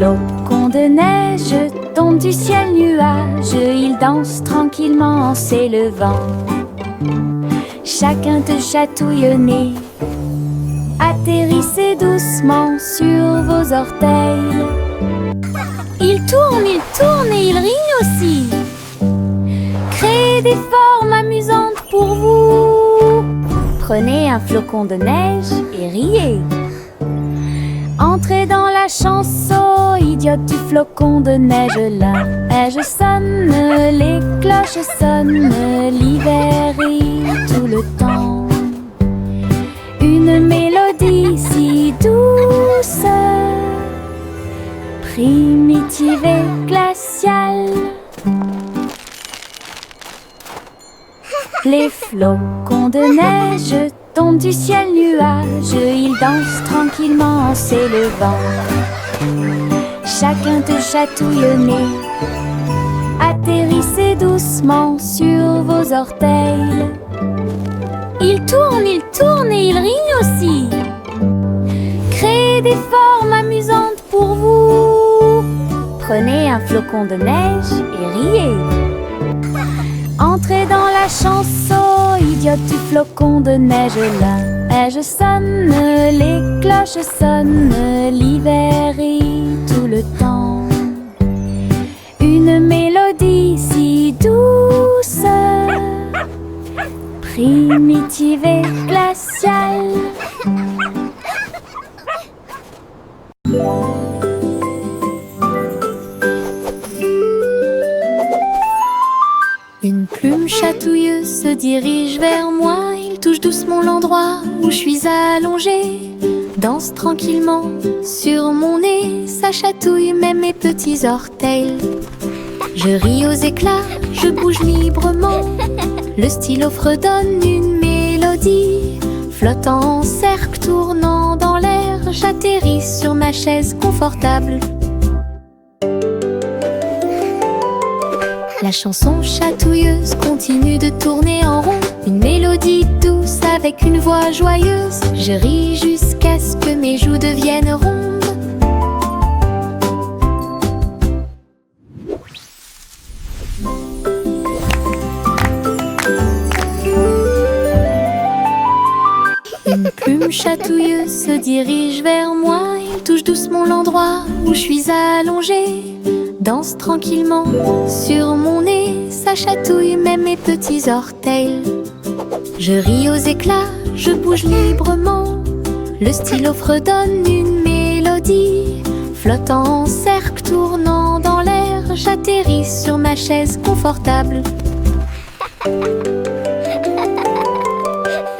flocons de neige tombent du ciel nuage, ils dansent tranquillement en s'élevant. Chacun te chatouille au nez, atterrissez doucement sur vos orteils. Ils tournent et ils rient aussi. Créez des formes amusantes pour vous. Prenez un flocon de neige et riez. Entrez dans la chanson idiote du flocon de neige. La neige sonne, les cloches sonnent, l'hiver rit tout le temps. Une mélodie si douce, primitive et glaciale. Les flocons de neige tombent du ciel nuage, ils dansent tranquillement en s'élevant. Chacun te chatouille au nez, atterrissez doucement sur vos orteils. Ils tournent et ils rient aussi. Créez des formes amusantes pour vous. Prenez un flocon de neige et riez. Entrez dans la chanson idiote du flocon de neige. La neige sonne, les cloches sonnent, l'hiver rit tout le temps. Une mélodie si douce, primitive et glaciale. Une plume chatouilleuse se dirige vers moi. Il touche doucement l'endroit où je suis allongée. Danse tranquillement sur mon nez. Ça chatouille même mes petits orteils. Je ris aux éclats, je bouge librement. Le stylo fredonne une mélodie. Flottant en cercle, tournant dans l'air, j'atterris sur ma chaise confortable. La chanson chatouilleuse continue de tourner en rond. Une mélodie douce avec une voix joyeuse. Je ris jusqu'à ce que mes joues deviennent rondes. Une plume chatouilleuse se dirige vers moi. Il touche doucement l'endroit où je suis allongée. Danse tranquillement sur mon nez. Ça chatouille même mes petits orteils. Je ris aux éclats, je bouge librement. Le stylo fredonne une mélodie. Flottant en cercle, tournant dans l'air, j'atterris sur ma chaise confortable.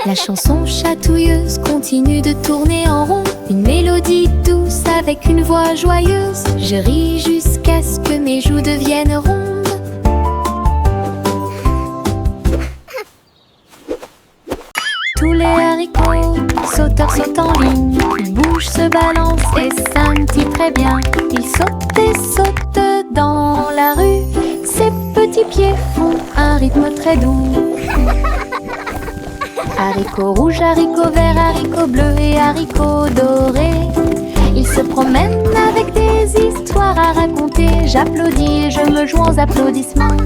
La chanson chatouilleuse continue de tourner en rond. Une mélodie douce avec une voix joyeuse. Je ris jusqu'à ce que mes joues deviennent rondes. Tous les haricots sauteurs sautent en ligne. Ils bougent, se balancent et scintillent très bien. Ils sautent et sautent dans la rue. Ses petits pieds font un rythme très doux. Haricots rouges, haricots verts, haricots bleus et haricots dorés. Ils se promènent avec des histoires à raconter. J'applaudis et je me joins aux applaudissements.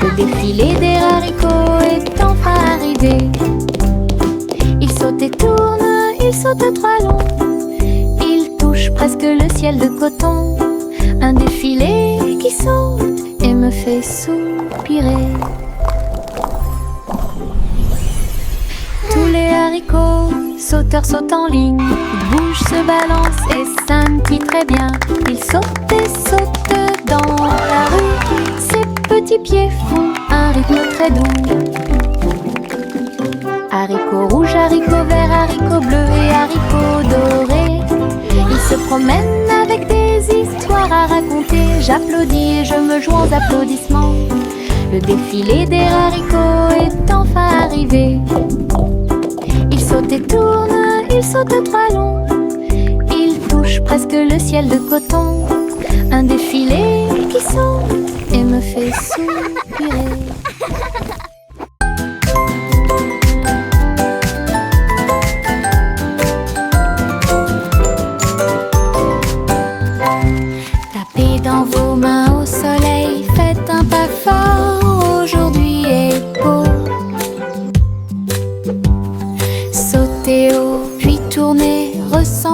Le défilé des haricots est enfin arrivé. Ils sautent et tournent, ils sautent trois longs. Ils touchent presque le ciel de coton. Un défilé qui saute et me fait soupirer. Tous les haricots sauteurs sautent en ligne. Ils bougent, se balancent et scintillent très bien. Ils sautent et sautent dans la rue. Ses petits pieds font un rythme très doux. Haricots rouges, haricots verts, haricots bleus et haricots dorés. Ils se promènent avec des histoires à raconter. J'applaudis et je me joins aux applaudissements. Le défilé des haricots est enfin arrivé. Ils sautent et tournent, ils sautent trois longs. Ils touchent presque le ciel de coton. Un défilé qui saute et me fait soupirer.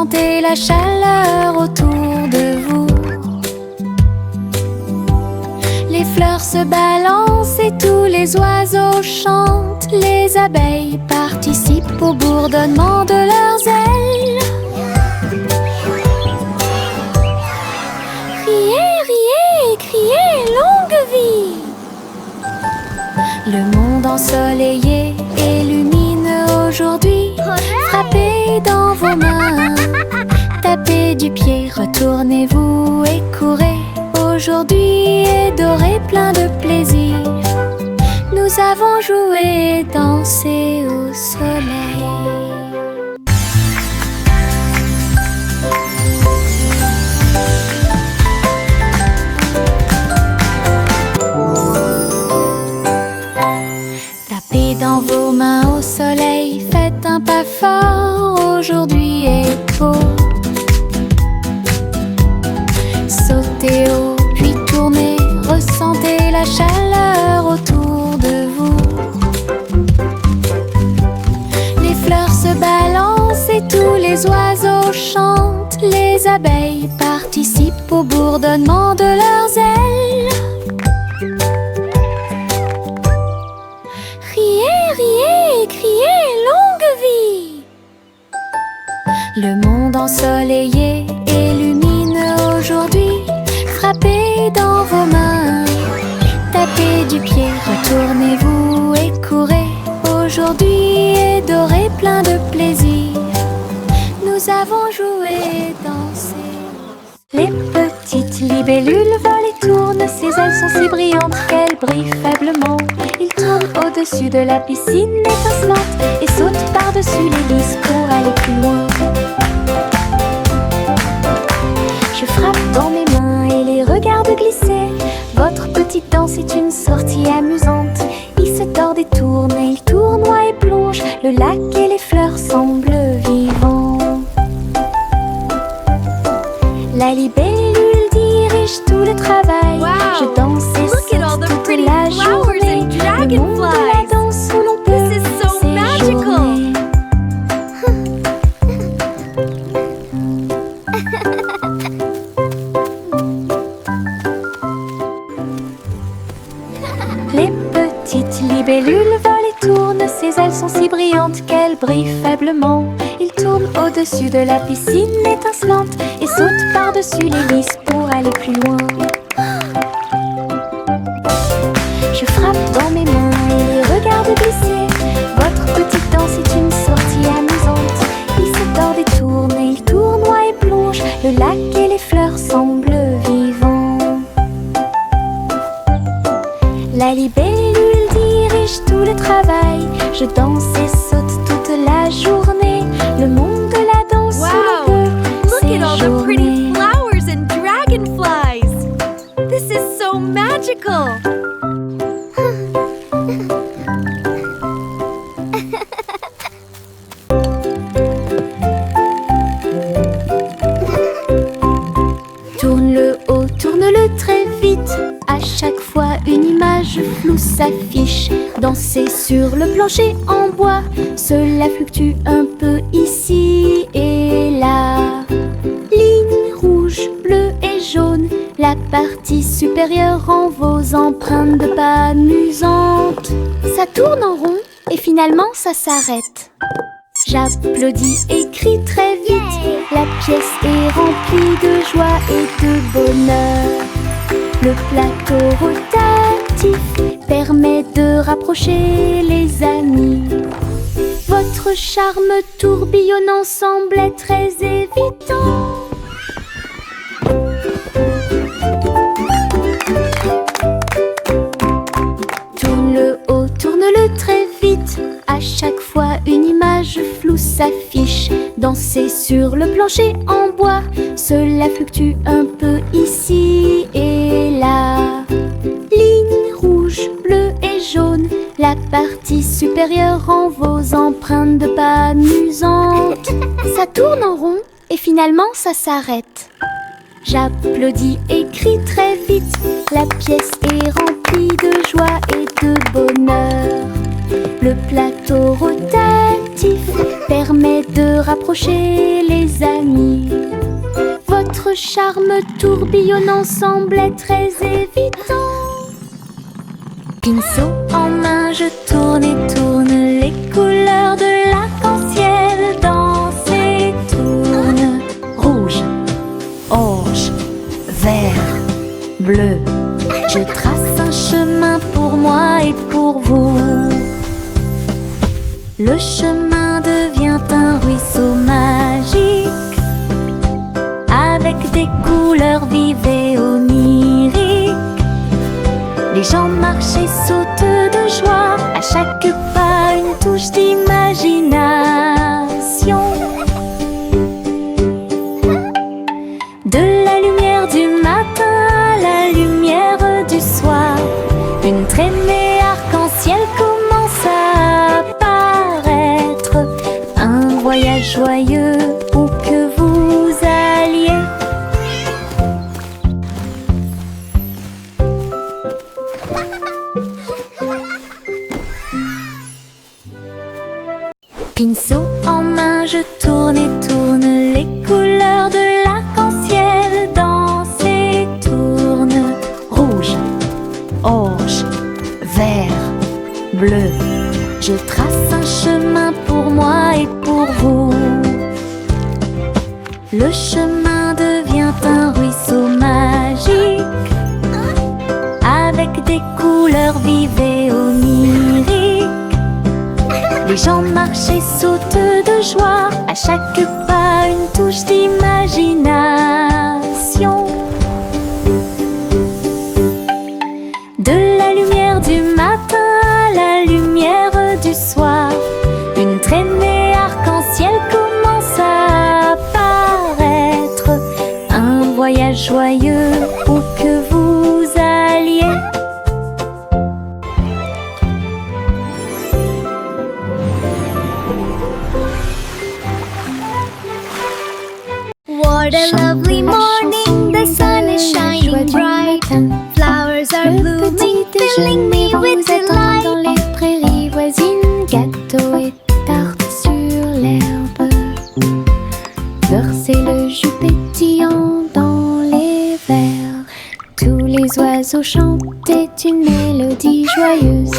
ressentez la chaleur autour de vous. Les fleurs se balancent et tous les oiseaux chantent. Les abeilles participent au bourdonnement de leurs ailes. Riez, riez, criez, longue vie! Le monde ensoleillé et lumineux aujourd'hui. Frappez dans vos mains, tapez du pied, retournez-vous et courez. Aujourd'hui est doré, plein de plaisir. Nous avons joué et dansé au soleil. Tapez dans vos mains au soleil, faites un pas fort, aujourd'hui est beau. Sautez haut, puis tournez, ressentez la chaleur autour de vous. Les fleurs se balancent et tous les oiseaux chantent. Les abeilles participent au bourdonnement de leurs ailes. Riez, riez, criez, longue vie! Le monde ensoleillé et lumineux aujourd'hui. Frappez dans vos mains, tapez du pied, retournez-vous et courez. Aujourd'hui est doré, plein de plaisir. Nous avons joué et dansé. Les petites libellules volent et tournent, ses ailes sont si brillantes qu'elles brillent faiblement. Ils tournent au-dessus de la piscine étincelante et sautent par-dessus les lys pour aller plus loin. Je frappe dans mes mains et les regarde glisser. Votre petite danse est une sortie amusante. Il se tord et tourne, et il tournoie et plonge. Le lac et les fleurs semblent vivants. La libellule dirige tout le travail. Wow. Je danse et saute toute la journée. Le monde de la danse où l'on peut This is so magical. Les petites libellules volent et tournent, ses ailes sont si brillantes qu'elles brillent faiblement. Ils tournent au-dessus de la piscine étincelante et sautent par-dessus les lys pour aller plus loin. Je frappe dans mes mains et les regarde glisser. Votre petite danse est une sortie amusante. Il se tord et tourne, et il tournoie et plonge. Le lac et les fleurs semblent vivants. La libellule dirige tout le travail. Je danse et saute toute la journée. Le monde de la danse où Wow! l'on peut Look at all the pretty séjourner. flowers and dragonflies. This is so magical. Tourne-le haut, tourne-le très vite. À chaque fois une image floue s'affiche. Danser sur le plancher en bois, cela fluctue un peu ici et là. Ligne rouge, bleue et jaune, la partie supérieure rend vos empreintes de pas amusantes. Ça tourne en rond et finalement ça s'arrête. J'applaudis et crie très vite. La pièce est remplie de joie et de bonheur. Le plateau rotatif permet de rapprocher les amis. Votre charme tourbillonnant semblait très évident. Tourne-le haut, tourne-le très vite. À chaque fois une image floue s'affiche. Danser sur le plancher en bois, cela fluctue un peu ici et là. Ligne rouge, bleue et jaune, la partie supérieure rend vos empreintes de pas amusantes. Ça tourne en rond et finalement ça s'arrête. J'applaudis et crie très vite. La pièce est remplie de joie et de bonheur. Le plateau rotatif permet permet de rapprocher les amis. Votre charme tourbillonnant semblait très évident. Pinceau en main, je tourne et tourne, les couleurs de l'arc-en-ciel dansent et tournent. Rouge, orange, vert, bleu. Je trace un chemin pour moi et pour vous. Le chemin devient un ruisseau magique, avec des couleurs vives et oniriques. Les gens marchent et sautent de joie, à chaque pas une touche d'imagination. De la lumière du matin à la lumière du soir, une traînée arc-en-ciel commence à apparaître. Un voyage joyeux où que vous alliez. Pinceau en main, je tourne et tourne, les couleurs de l'arc-en-ciel dansent et tournent. Rouge, orange, vert, bleu. Je trace un chemin pour moi et pour vous. Le chemin devient un ruisseau magique, avec des couleurs vives et oniriques. Les gens marchent et sautent de joie, à chaque pas une touche d'imagination. De la lumière du matin à la lumière du soir, une traînée arc-en-ciel commence à apparaître. Un voyage joyeux où que vous alliez. What a lovely morning, the sun is shining bright. Flowers are blooming, filling me with delight. Dans les prairies voisines, gâteaux et tartes sur l'herbe. Versez le jus pétillant dans les verres. Tous les oiseaux chantaient une mélodie joyeuse.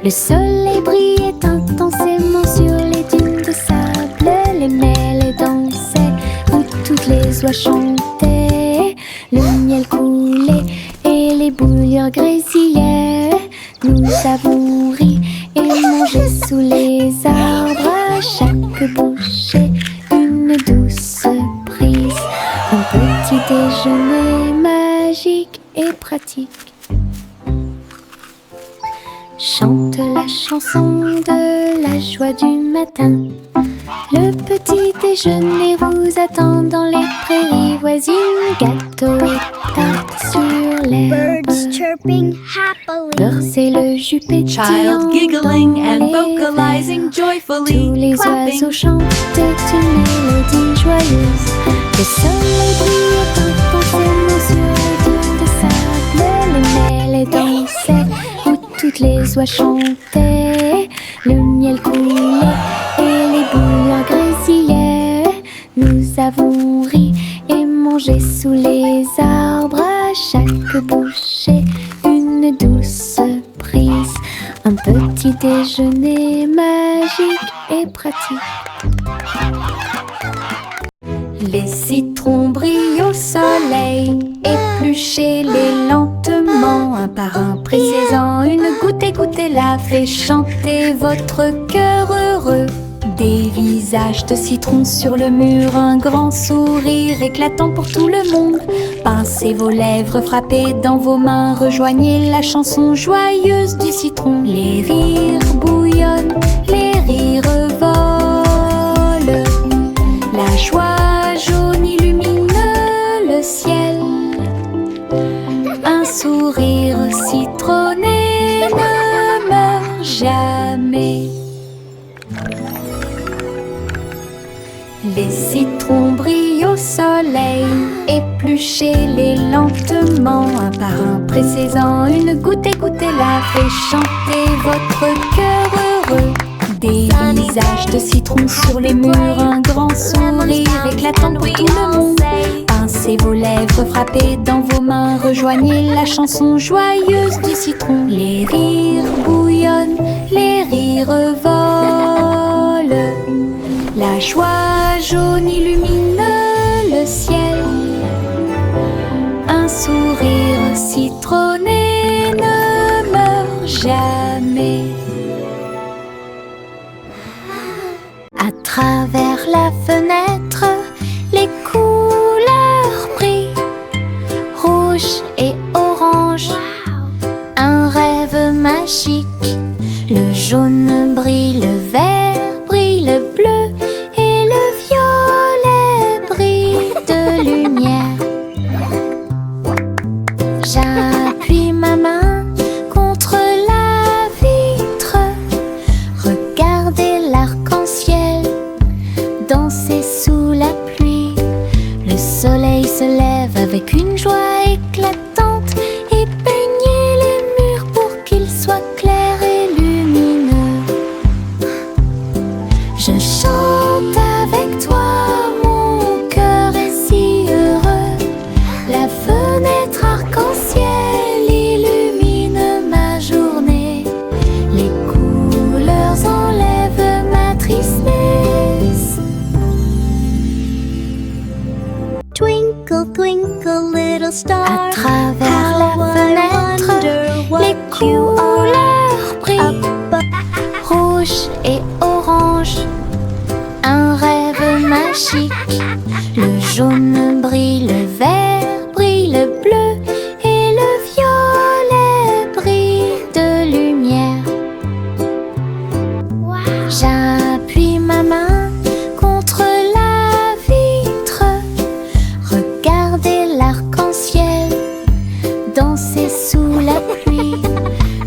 Le soleil brillait intensément sur les dunes de sable. Les mêlées dansaient où toutes les oies chantaient. Le miel coulait et les bouilleurs grésillaient. Nous avons ri et mangé sous les arbres. À chaque bouchée, une douce prise. Un petit déjeuner magique et pratique. Chante la chanson de la joie du matin. Le petit déjeuner vous attend dans les prairies voisines. Gâteaux et tartes sur l'herbe. Birds chirping happily. Versez le jus pétillant Child giggling dans and les vocalizing verres. joyfully, Tous les clapping. oiseaux chantent une mélodie joyeuse. Le soleil brille intensément sur les dunes de sable. Les mêlées dansaient où toutes les oies chantaient. Le miel coulait et les bouilleurs grésillaient. Nous avons ri et mangé sous les arbres. À chaque bouchée, une douce prise. Un petit déjeuner magique et pratique. Les citrons brillent au soleil, épluchez-les lentement, un par un, pressez-en une goutte et goûtez-la, fait chanter votre cœur heureux. Des visages de citron sur le mur, un grand sourire éclatant pour tout le monde. Pincez vos lèvres, frappez dans vos mains, rejoignez la chanson joyeuse du citron. Les rires bouillonnent, les rires volent, la joie jaune illumine le ciel. Un sourire citronné ne meurt jamais. Les citrons brillent au soleil, épluchez-les lentement, un par un, pressez-en une goutte et goûtez-la, fait chanter votre cœur heureux. Des visage de citron sur les murs, un grand sourire éclatant pour tout le monde. Pincez vos lèvres, frappez dans vos mains, rejoignez la chanson joyeuse du citron. Les rires bouillonnent, les rires volent, la joie jaune illumine le ciel. Un sourire citronné ne meurt jamais. À travers la fenêtre, les couleurs brillent, rouge et orange, un rêve magique. Le jaune brille, le vert brille, le bleu et le violet brillent de lumière. J'appuie ma main contre la vitre, regardez l'arc-en-ciel danser sous la pluie. Le soleil se lève avec une joie éclatante et peignez les murs pour qu'ils soient clairs et lumineux. Je chante avec toi, mon cœur est si heureux. La fenêtre arc-en-ciel illumine ma journée. Les couleurs enlèvent ma tristesse. Twinkle, twinkle, little star. À travers la How I fenêtre, wonder what les couleurs brillent, rouge et orange, un rêve magique. Le jaune brille, le vert brille, le bleu et le violet brillent de lumière. J'appuie ma main contre la vitre, regardez l'arc-en-ciel danser sous la pluie.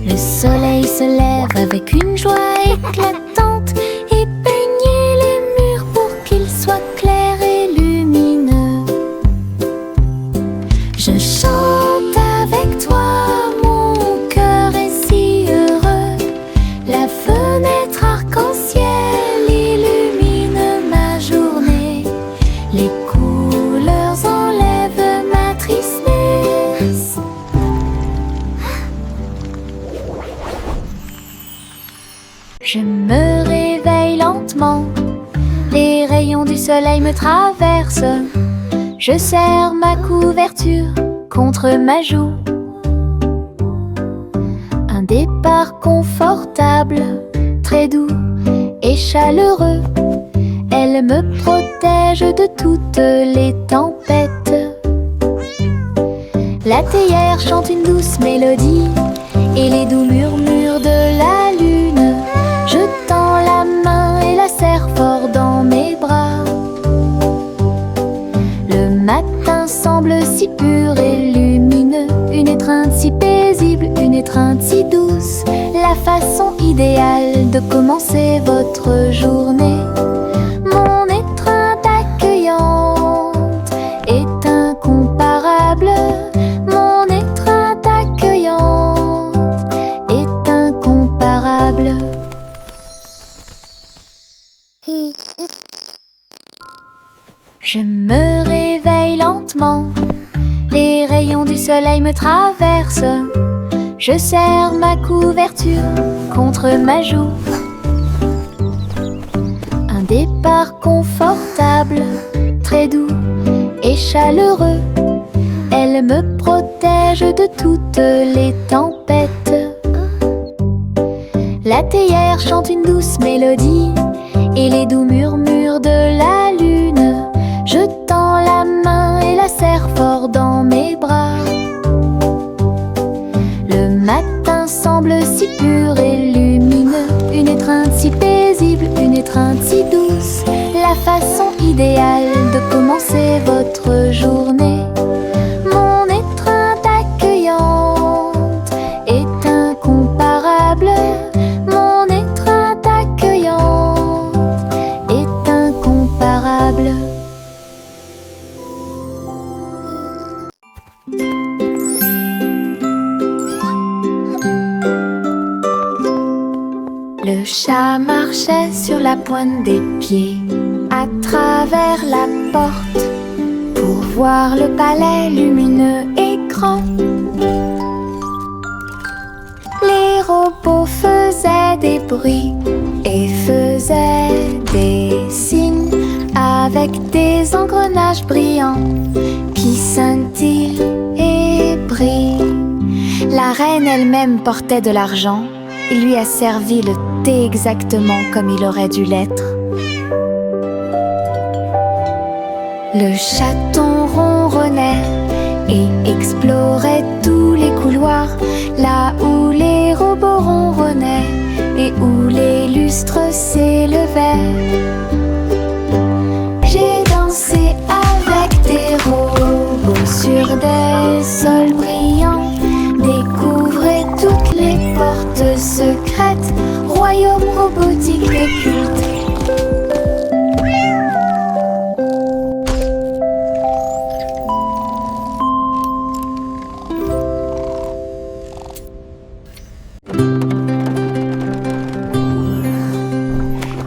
Le soleil se lève avec une joie éclatante et peignez les murs pour qu'ils soient clairs et lumineux. Je chante avec toi, mon cœur est si heureux. La fenêtre arc-en-ciel illumine ma journée. Les couleurs enlèvent ma tristesse. Je me réveille lentement, les rayons du soleil me traversent. Je serre ma couverture contre ma joue. Un départ confortable, très doux et chaleureux. Elle me protège de toutes les tempêtes. La théière chante une douce mélodie et les doux murmures de la lune. Je tends la main et la serre fort dans mes bras. Le matin semble si pur et lumineux, une étreinte si paisible, une étreinte si douce, la façon idéale de commencer votre journée. Mon étreinte accueillante est incomparable. Mon étreinte accueillante est incomparable. Je me réveille lentement, les rayons du soleil me traversent. Je serre ma couverture contre ma joue. Un départ confortable, très doux et chaleureux. Elle me protège de toutes les tempêtes. La théière chante une douce mélodie et les doux murmures de la lune. Je tends la main et la serre fort dans mes bras. Le matin semble si pur et lumineux, une étreinte si paisible, une étreinte si douce, la façon idéale de commencer votre journée. Mon étreinte accueillante est incomparable. Mon étreinte accueillante chat marchait sur la pointe des pieds à travers la porte pour voir le palais lumineux et grand. Les robots faisaient des bruits et faisaient des signes avec des engrenages brillants qui scintillent et brillent. La reine elle-même portait de l'argent. Il lui a servi le thé exactement comme il aurait dû l'être. Le chaton ronronnait et explorait tous les couloirs, là où les robots ronronnaient et où les lustres s'élevaient. J'ai dansé avec des robots sur des sols brillants, découvrez toutes les portes secrètes, royaume robotique occulte.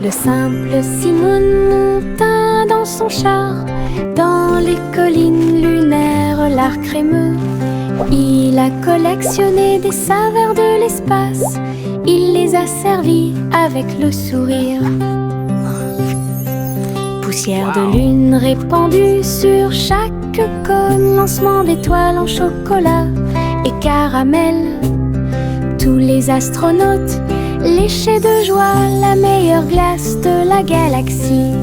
Le simple Simon monta dans son char, dans les collines lunaires, l'art crémeux. Il a collectionné des saveurs de l'espace, il les a servis avec le sourire. Poussière de lune répandue sur chaque cône, lancement d'étoiles en chocolat et caramel. Tous les astronautes léchaient de joie la meilleure glace de la galaxie.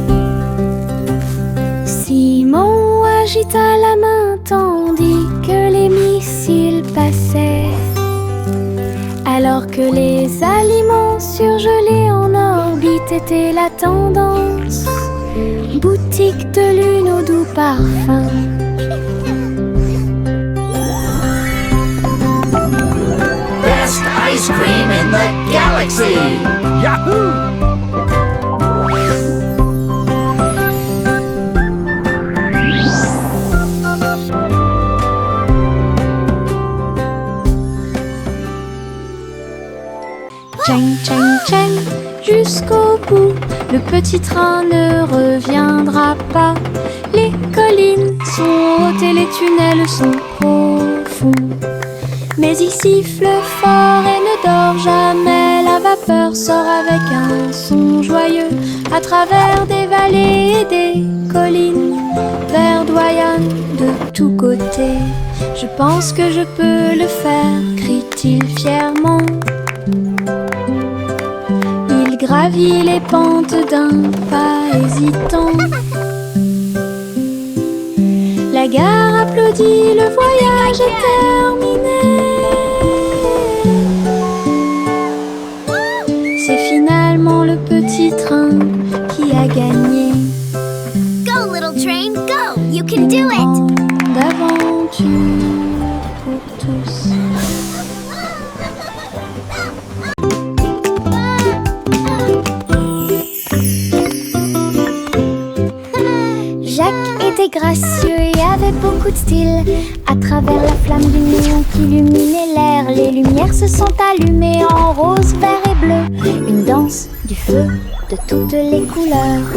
Simon agita la main tandis que les missiles passaient, alors que les aliments surgelés en orbite étaient la tendance. Boutique de lune au doux parfum. Best ice cream in the galaxy! Yahoo! Cheng, cheng, cheng, jusqu'au bout, le petit train ne reviendra pas. Les collines sont hautes et les tunnels sont profonds. Mais il siffle fort et ne dort jamais. La vapeur sort avec un son joyeux à travers des vallées et des collines, verdoyant de tous côtés. Je pense que je peux le faire, crie-t-il fièrement. Il gravit les pentes d'un pas hésitant. La gare applaudit, le voyage est terminé. C'est finalement le petit train qui a gagné. Go, little train, go! You can do it! Grande aventure pour tous. Jacques était gracieux et avait beaucoup de style. À travers la flamme du néon qui illuminait l'air, les lumières se sont allumées en rose, vert et bleu. Une danse du feu de toutes les couleurs.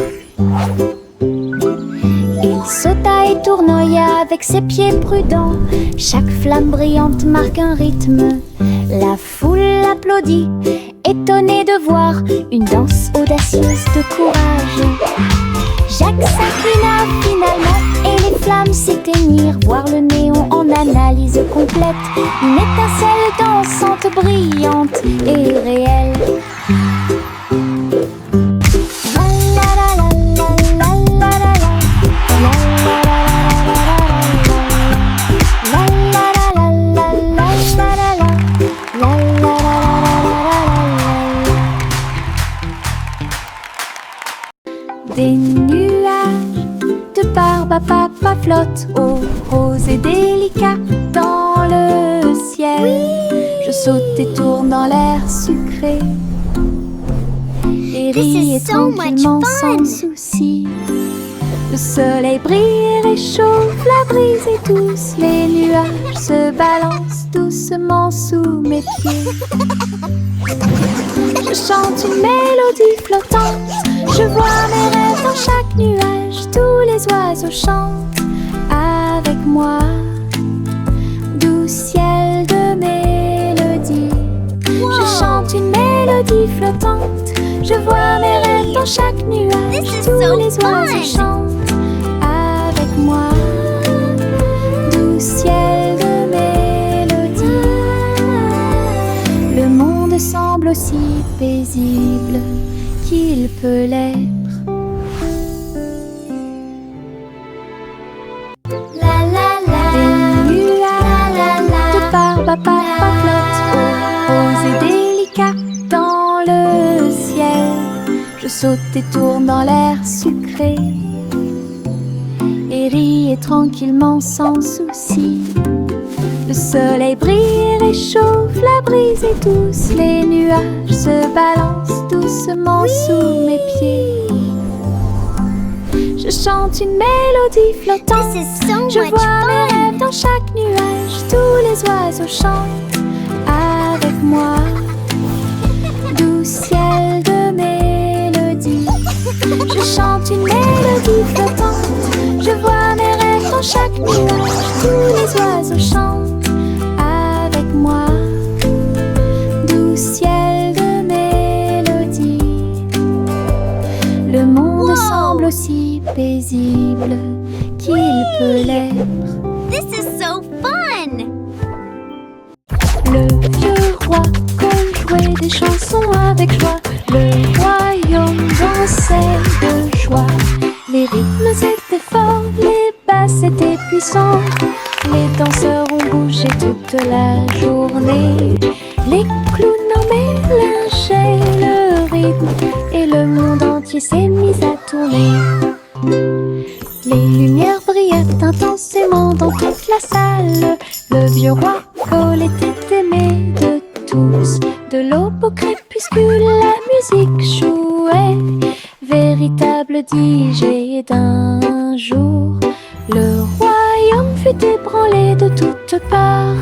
Il sauta et tournoya avec ses pieds prudents. Chaque flamme brillante marque un rythme. La foule applaudit, étonnée de voir une danse audacieuse de courage. Jacques s'inclina finalement et les flammes s'éteignirent. Voir le néon en analyse complète. Une étincelle dansante, brillante et réelle. Des nuages de barbe à papa flottent au rose et délicat dans le ciel. Oui. Je saute et tourne dans l'air sucré et ris et tranquillement sans souci. Le soleil brille et réchauffe la brise et tous les nuages se balancent doucement sous mes pieds. Je chante une mélodie flottante. Je vois mes rêves dans chaque nuage. Tous les oiseaux chantent avec moi. Doux ciel de mélodie. Je chante une mélodie flottante. Je vois mes rêves dans chaque nuage. Tous les oiseaux chantent avec moi. Doux ciel de mélodie. Le monde semble aussi paisible qu'il peut l'être. La la la. Des nuages de barbe à papa flottent roses et délicats dans le ciel. Je saute et tourne dans l'air sucré et ris tranquillement sans souci. Le soleil brille et réchauffe, la brise est douce. Les nuages se balancent doucement sous mes pieds. Je chante une mélodie flottante. This is so Je much vois mes fun. rêves dans chaque nuage. Tous les oiseaux chantent avec moi. Doux ciel de mélodie. Je chante une mélodie flottante. Je vois mes rêves dans chaque nuage. Tous les oiseaux chantent avec moi. Doux ciel de mélodie. Le monde semble aussi paisible qu'il peut l'être. This is so fun. Le vieux roi Cole jouait des chansons avec joie. Le royaume dansait de joie. Les rythmes étaient forts, les basses étaient puissantes. Les danseurs ont bougé toute la journée. Les clowns en mélangeaient le rythme et le monde entier s'est mis à tourner. Les lumières brillaient intensément dans toute la salle. Le vieux roi Cole était aimé de tous. De l'aube au crépuscule, la musique jouait. Véritable DJ d'un jour, le royaume fut ébranlé de toutes parts.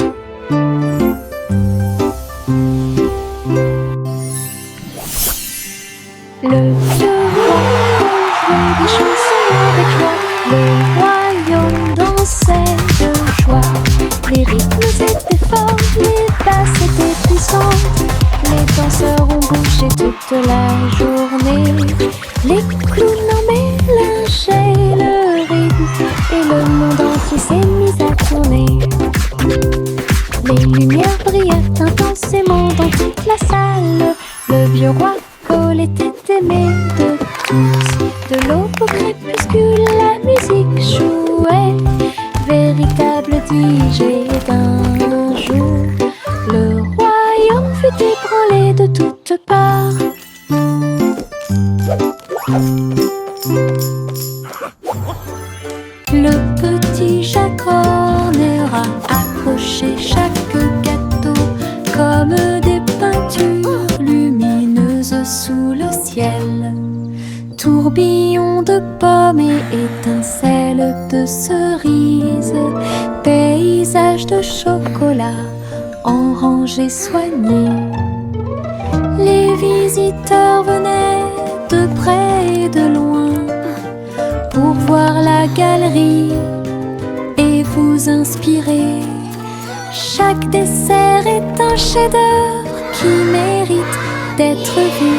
Le vieux roi jouait des chansons avec joie. Le royaume dansait de joie. Les rythmes étaient forts, les basses étaient puissantes. Les danseurs ont bougé toute la journée. Les clowns en mélangeaient le rythme et le monde entier s'est mis à tourner. Les lumières brillaient intensément dans toute la salle. Le vieux roi Cole était aimé de tous. De l'aube au crépuscule, la musique jouait. Véritable DJ d'un jour, le royaume fut ébranlé de toutes parts. Le petit Jacques Horner a accroché chaque gâteau comme des peintures lumineuses sous le ciel. Tourbillon de pommes et étincelles de cerises, paysage de chocolat en rangées soignées. Les visiteurs venaient de près et de loin pour voir la galerie et vous inspirer. Chaque dessert est un chef-d'œuvre qui mérite d'être vu.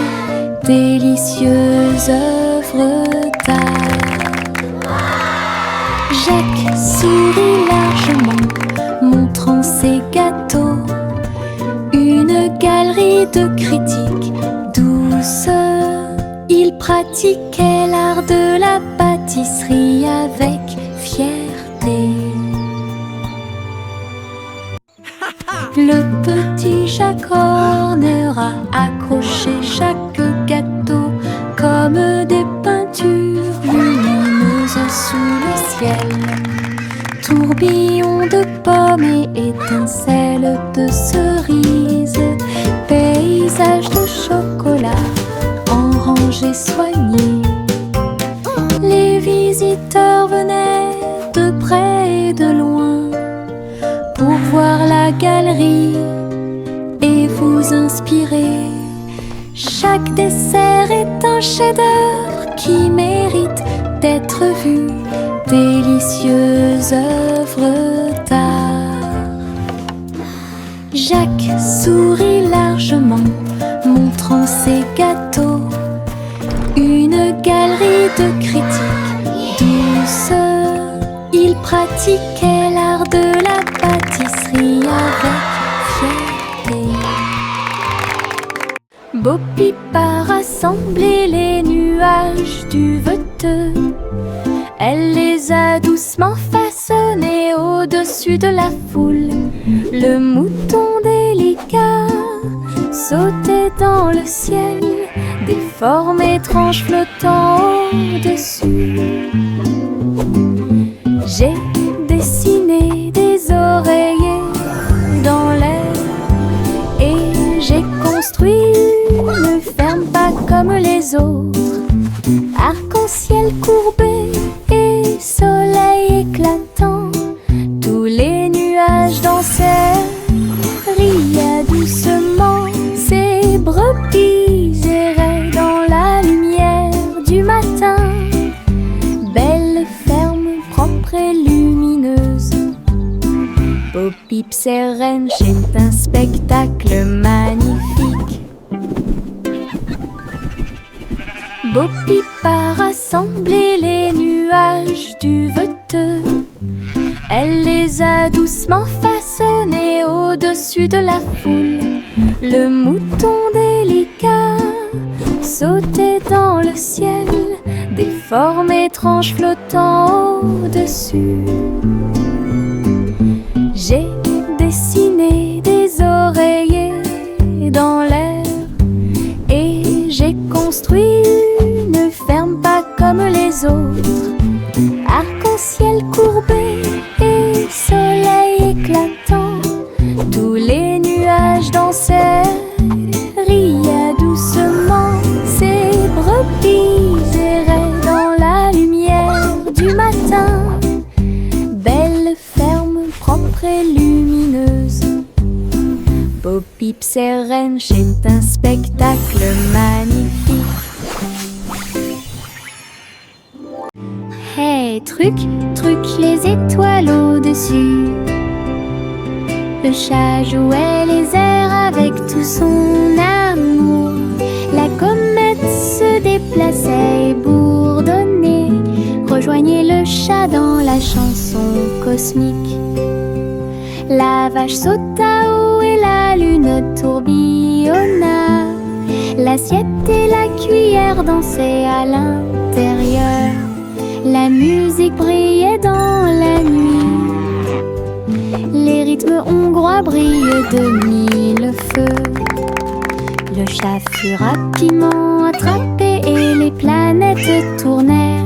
Délicieuses œuvres d'art. Jacques sourit largement, montrant ses gâteaux. Une galerie de critiques douce. Il pratiquait l'art de la pâtisserie avec fierté. Le petit Jacques Horner a accroché chaque gâteau comme des peintures lumineuses sous le ciel. Tourbillon de pommes et étincelles de cerises, paysage de chocolat en rangées soignées. Les visiteurs venaient de près et de loin pour voir la galerie et vous inspirer. chaque dessert est un chef-d'œuvre qui mérite d'être vu, délicieuse œuvre d'art. Jacques sourit largement, montrant ses gâteaux, une galerie de critiques douce. Il pratiquait l'art de la pâtisserie avec fierté. Bo-Peep a rassemblé les nuages du veteux. Elle les a doucement façonnés au-dessus de la foule. Le mouton délicat sautait dans le ciel, des formes étranges flottant au-dessus. J'ai dessiné des oreillers dans l'air et j'ai construit une ferme pas comme les autres. Arc-en-ciel courbé et soleil éclatant, tous les nuages dansèrent, riaient doucement. Ces brebis erraient dans la lumière du matin. Belle ferme propre et lumineuse. Bo-Peep c'est Ranch est un spectacle magnifique. Bo-Peep a rassemblé les nuages du veteux. Elle les a doucement façonnés au-dessus de la foule. Le mouton délicat sautait dans le ciel, des formes étranges flottant au-dessus. J'ai dessiné des oreillers dans l'air et j'ai construit une ferme pas comme les autres. Arc-en-ciel courbé et soleil éclatant, tous les nuages dansèrent, riaient doucement. Ces brebis erraient dans la lumière du matin. Belle ferme propre et lumineuse. Bo-Peep c'est Ranch est un spectacle magnifique. Hey, truc, truc, les étoiles au-dessus. Le chat jouait les airs avec tout son amour. La comète se déplaçait et bourdonnait. Rejoignez le chat dans la chanson cosmique. La vache sauta haut et la lune tourbillonna. L'assiette et la cuillère dansaient à l'intérieur. La musique brillait dans la nuit. Les rythmes hongrois brillent de mille feux. Le chat fut rapidement attrapé et les planètes tournèrent.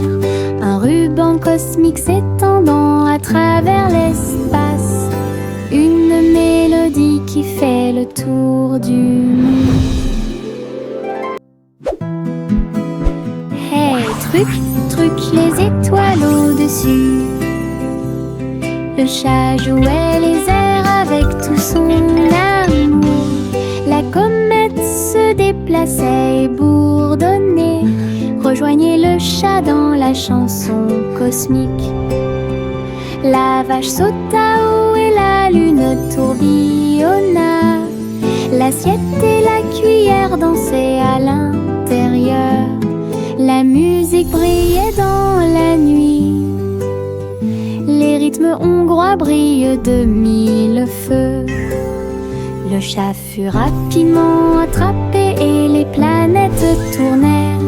Un ruban cosmique s'étendant à travers l'espace. Une mélodie qui fait le tour du monde. Hey, truc, truc, les étoiles au-dessus. Le chat jouait les airs avec tout son amour. La comète se déplaçait et bourdonnait. Rejoignez le chat dans la chanson cosmique. La vache sauta haut et la lune tourbillonna. L'assiette et la cuillère dansaient à l'intérieur. La musique brillait dans la nuit. Les rythmes hongrois brillent de mille feux. Le chat fut rapidement attrapé et les planètes tournèrent.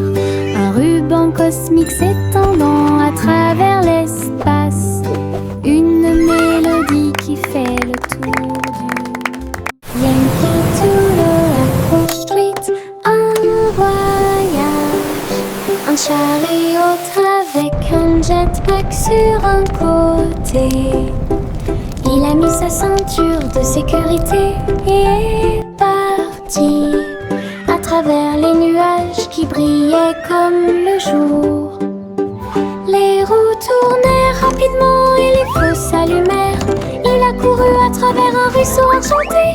Un ruban cosmique s'étendant à travers l'espace. Une mélodie qui fait le tour du Yankee Doodle construite un voyage. Un chariot avec un jetpack sur un côté. Il a mis sa ceinture de sécurité et est parti à travers les nuages qui brillaient comme le jour. Les roues tournèrent rapidement et les feux s'allumèrent. Il a couru à travers un ruisseau enchanté.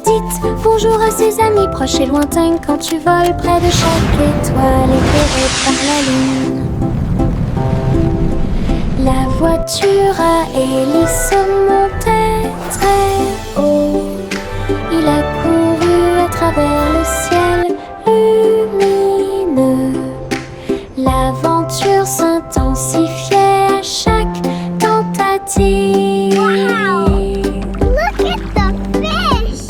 Dites, vous bonjour à ses amis proches et lointains quand tu voles près de chaque étoile éclairée par la lune. La voiture à hélice montait très haut. Il a couru à travers le ciel lumineux. L'aventure s'intensifiait à chaque tentative. Look at the fish!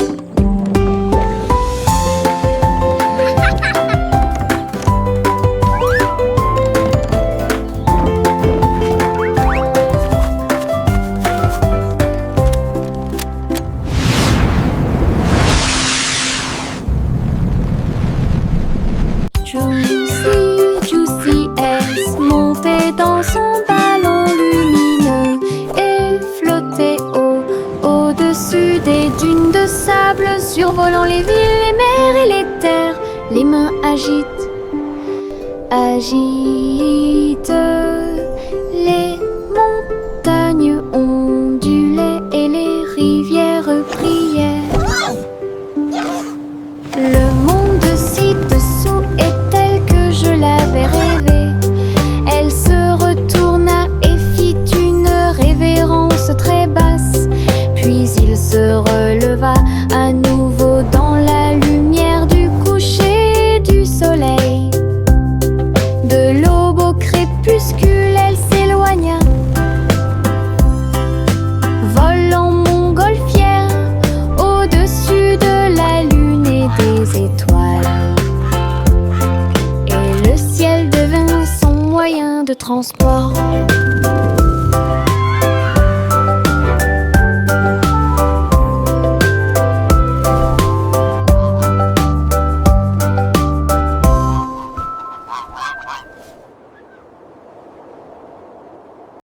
Juicy S montait dans son ballon lumineux et flottait au-dessus des dunes de sable, survolant les villes, les mers et les terres. Les mains agitent les montagnes ondulaient et les rivières priaient. Le monde ci-dessous est tel que je l'avais rêvé. Elle se retourna et fit une révérence très basse. Puis il se releva à nouveau dans la lumière du coucher du soleil. De l'aube au crépuscule, elle s'éloigna, volant montgolfière au-dessus de la lune et des étoiles. Et le ciel devint son moyen de transport.